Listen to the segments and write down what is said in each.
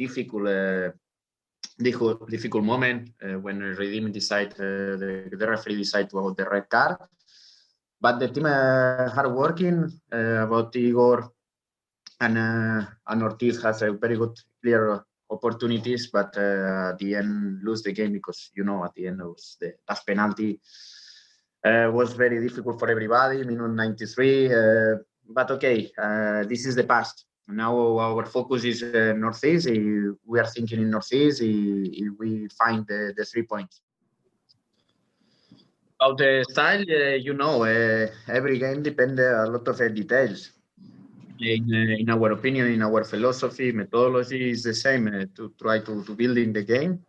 difficult difficult moment when the referee decided about the red card. But the team hard working about Igor and Ortiz has a very good clear opportunities, but at the end lose the game because at the end it was the last penalty was very difficult for everybody. Minute 93, but okay, this is the past. Now our focus is Northeast. We are thinking in Northeast. We find the 3 points. About the style, every game depends a lot of details. In our opinion, in our philosophy, methodology is the same to try to build in the game.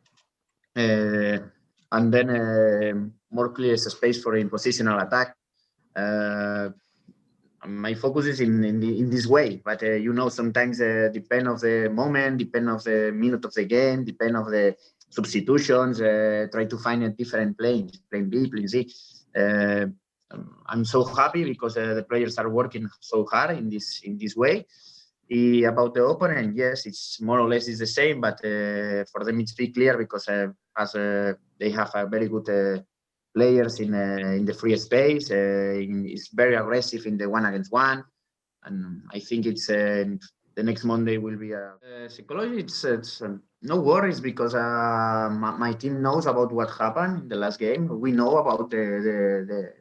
And then more clear space for in positional attack. My focus is in this way, but sometimes depend of the moment, depend of the minute of the game, depend of the substitutions. Try to find a different plan B, plan C. I'm so happy because the players are working so hard in this way. About the opponent, yes, it's more or less is the same, but for them it's very clear because as they have a very good players in the free space. It's very aggressive in the 1-against-1, and I think it's the next Monday will be a psychology. It's no worries because my team knows about what happened in the last game. We know about the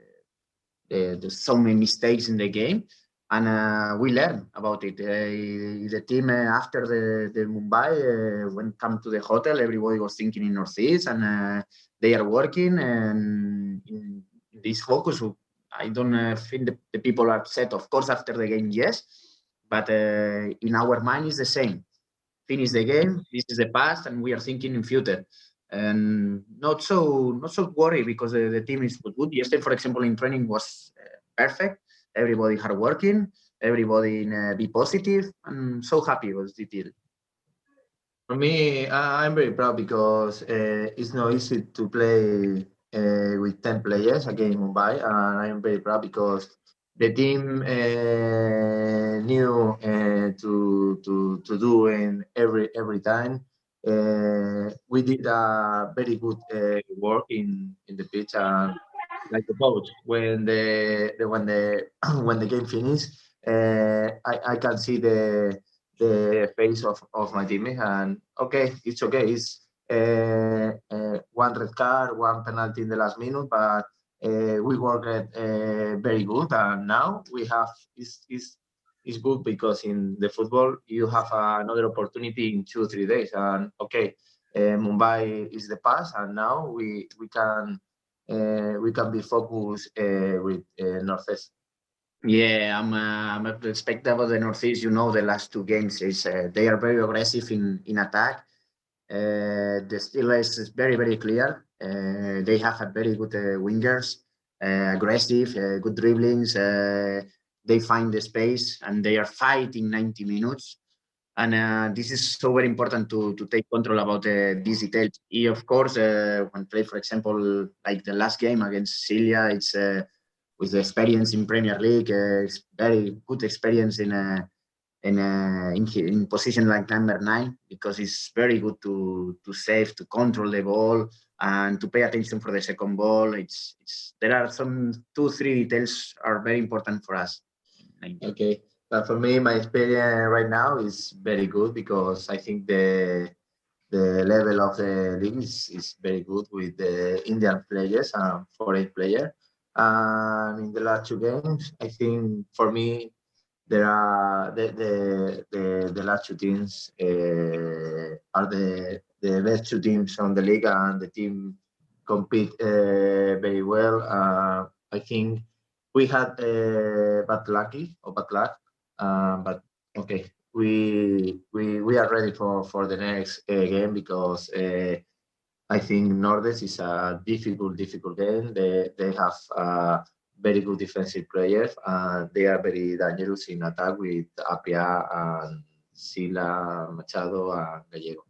so many mistakes in the game. And we learn about it. The team after the Mumbai, when come to the hotel, everybody was thinking in Northeast, and they are working. And in this focus, I don't think the people are upset. Of course, after the game, yes, but in our mind, is the same. Finish the game. This is the past, and we are thinking in future. And not so worried because the team is good. Yesterday, for example, in training was perfect. Everybody hard working, everybody be positive. I'm so happy with the deal. For me, I'm very proud because it's not easy to play with 10 players against Mumbai, and I'm very proud because the team knew to do in every time. We did a very good work in the pitch, and like the coach when the game finished, I can see the face of my teammate, and okay, it's okay. It's one red card, one penalty in the last minute, but we worked very good, and now we have is good because in the football you have another opportunity in 2-3 days, and okay, Mumbai is the past, and now we can be focused with Northeast. Yeah, I'm expecting about the Northeast. The last 2 games is they are very aggressive in attack. The Steelers is very, very clear. They have a very good wingers, aggressive, good dribblings. They find the space and they are fighting 90 minutes. And this is so very important to take control about these details. Of course, when play, for example, like the last game against Celia, it's with the experience in Premier League, it's very good experience in position like number 9 because it's very good to save, to control the ball, and to pay attention for the second ball. There are some 2-3 details are very important for us. Okay. But for me, my experience right now is very good because I think the level of the league is very good with the Indian players and foreign players. And in the last 2 games, I think for me, there are the last 2 teams are the best 2 teams on the league, and the team compete very well. I think we had bad luck, but okay, we are ready for the next game because I think Nordes is a difficult game. They have very good defensive players, and they are very dangerous in attack with Apia and Sila, Machado, and Gallego.